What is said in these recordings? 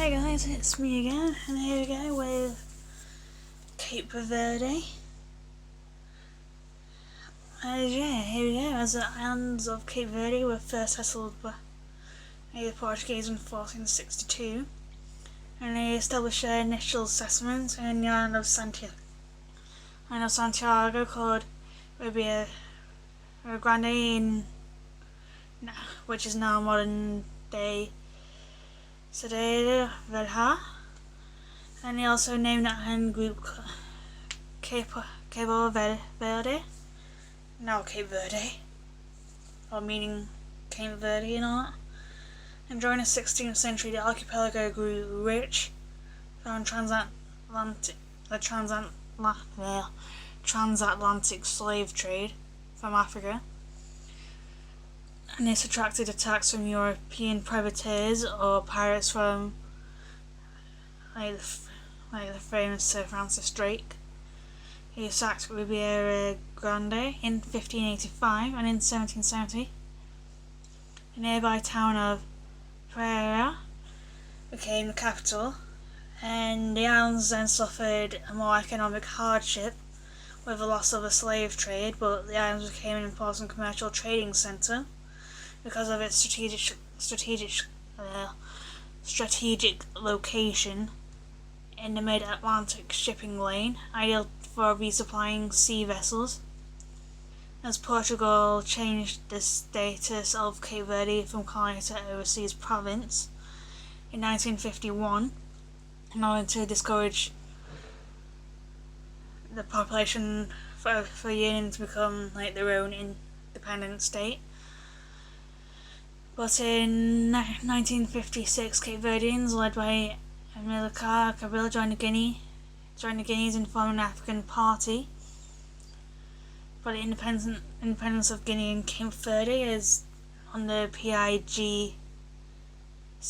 Hey guys, it's me again, and here we go with Cape Verde. Here we go, as the islands of Cape Verde were first settled by the Portuguese in 1462, and they established their initial settlement in the island of Santiago called Rio Grande, which is now modern day Verde, and they also named that island group Cabo Verde, now Cape Verde, or meaning Cape Verde and all that. And during the 16th century, the archipelago grew rich from transatlantic slave trade from Africa, and this attracted attacks from European privateers or pirates from like the famous Sir Francis Drake. He sacked Ribeira Grande in 1585, and in 1770 the nearby town of Pereira became the capital, and the islands then suffered a more economic hardship with the loss of the slave trade, but the islands became an important commercial trading centre because of its strategic location in the mid-Atlantic shipping lane, ideal for resupplying sea vessels. As Portugal changed the status of Cape Verde from colony to overseas province in 1951 in order to discourage the population for Union to become like their own independent state. But in 1956, Cape Verdeans, led by Amilcar Cabral, joined the Guineas and formed an African party for the independence of Guinea and Cape Verde is on the PIGC,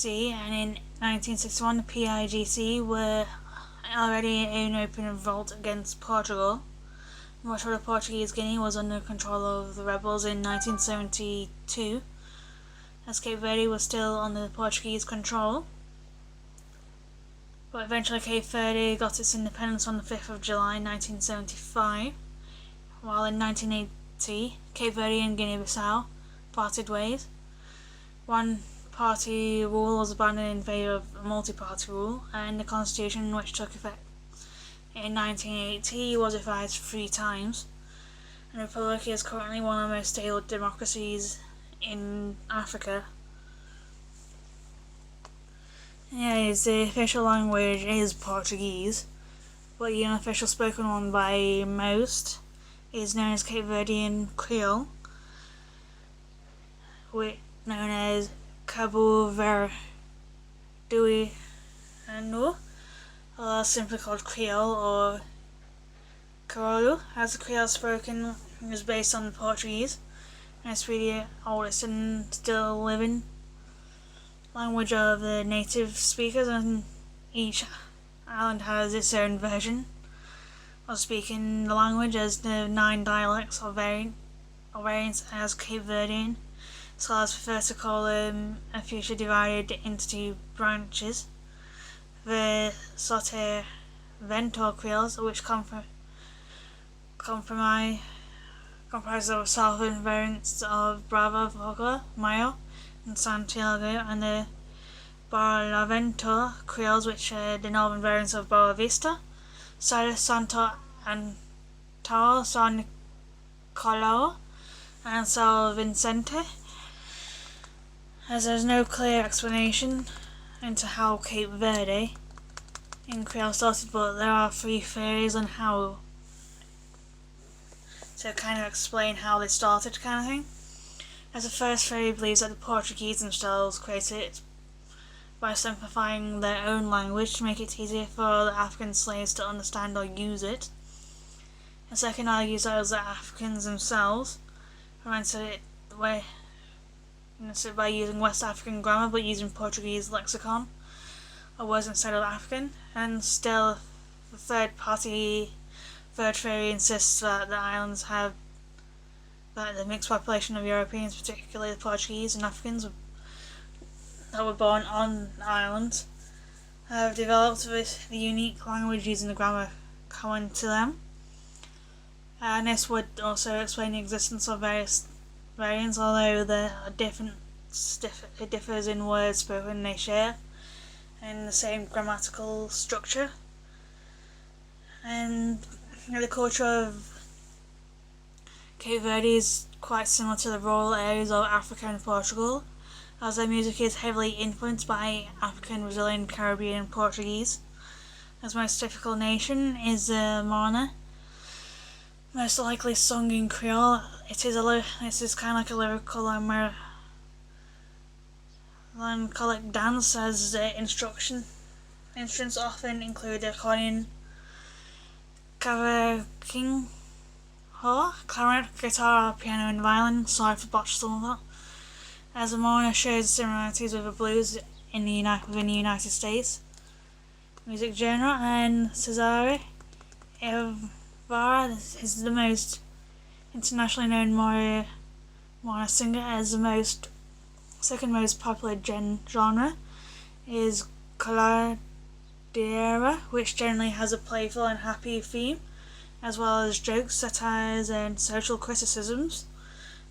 and in 1961 the PIGC were already in open revolt against Portugal. Much of the Portuguese Guinea was under control of the rebels in 1972, as Cape Verde was still under Portuguese control. But eventually Cape Verde got its independence on the 5th of July 1975, while in 1980 Cape Verde and Guinea-Bissau parted ways. One-party rule was abandoned in favour of a multi-party rule, and the constitution, which took effect in 1980, was revised 3 times. And the Republic is currently one of the most stable democracies in Africa. The official language is Portuguese, but the unofficial spoken one by most is known as Cape Verdean Creole, known as Cabo Verdeano, or simply called Creole or Crioulo, as the Creole spoken is based on Portuguese, and it's really the oldest and still living language of the native speakers, and each island has its own version of speaking the language, as the 9 dialects or variants as Cape Verdean. Scholars prefer to call them a future divided into 2 branches: the Sotavento Creoles, which comprise of southern variants of Brava, Voga, Mayo, and Santiago, and the Barlavento Creoles, which are the northern variants of Boa Vista, Santo Antão, San Nicolau, and São Vicente. As there's no clear explanation into how Cape Verde in Creole started, but there are 3 theories on how to kind of explain how they started, kind of thing. As the first theory believes that the Portuguese themselves created it by simplifying their own language to make it easier for the African slaves to understand or use it. The second argues that it was the Africans themselves who entered it by using West African grammar but using Portuguese lexicon or words instead of African. And still, the third theory insists that the islands have the mixed population of Europeans, particularly the Portuguese and Africans, that were born on the island, have developed with the unique language using the grammar common to them. And this would also explain the existence of various variants, although it differs in words spoken they share and the same grammatical structure. And the culture of Cape Verde is quite similar to the rural areas of Africa and Portugal, as their music is heavily influenced by African, Brazilian, Caribbean and Portuguese. As most typical nation is Morna, most likely sung in Creole. This is kind of like a lyrical melancholic dance, as instruments often include the accordion, cavaquinho, clarinet, guitar, piano and violin. Sorry for botched some of that. As the Morna shows similarities with the blues within the United States music genre, and Cesare Evara is the most internationally known Morna singer, as the second most popular genre is Caladeira, which generally has a playful and happy theme, as well as jokes, satires and social criticisms,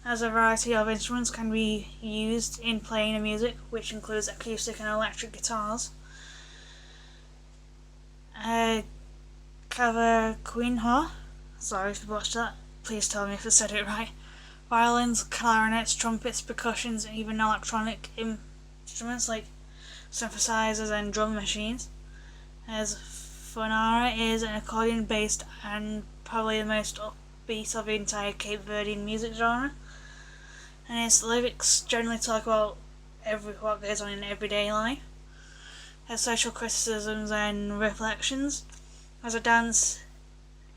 as a variety of instruments can be used in playing the music, which includes acoustic and electric guitars. Cavaquinho, sorry if I botched that, please tell me if I said it right. Violins, clarinets, trumpets, percussions, and even electronic instruments like synthesizers and drum machines. As Fonara is an accordion based and probably the most upbeat of the entire Cape Verdean music genre, and its lyrics generally talk about what goes on in everyday life, as social criticisms and reflections. As a dance,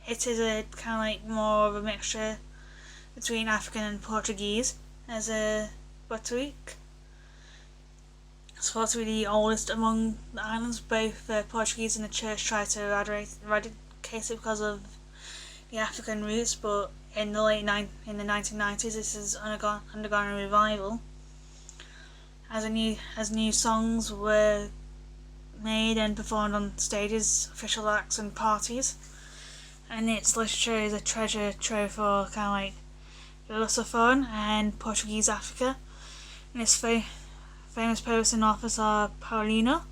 it is a kind of like more of a mixture between African and Portuguese, as a batuque. It's thought to be the oldest among the islands. Both the Portuguese and the church tried to eradicate it because of the African roots, but in the 1990s this has undergone a revival, as new songs were made and performed on stages, official acts and parties, and its literature is a treasure trove for kind of like Lusophone and Portuguese Africa. And its famous poets and authors are Paulino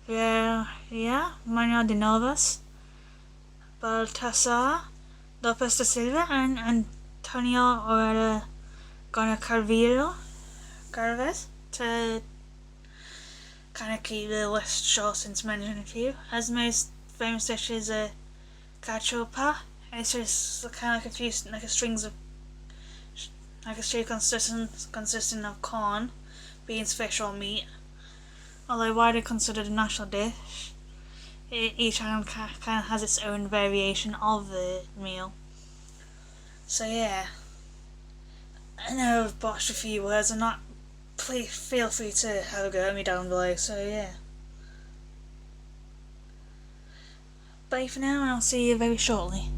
Vieira, Manuel de Novas, Baltasar Lopes da Silva and Antonio Oreda Carves, to kind of keep the list short since mentioning a few. As the most famous dish is a cachopa, and it's just kind of like a stew consisting of corn, beans, fish or meat. Although widely considered a national dish, each island kind of has its own variation of the meal. So yeah, I know I've botched a few words, and not. Please feel free to have a go at me down below. So yeah, bye for now, and I'll see you very shortly.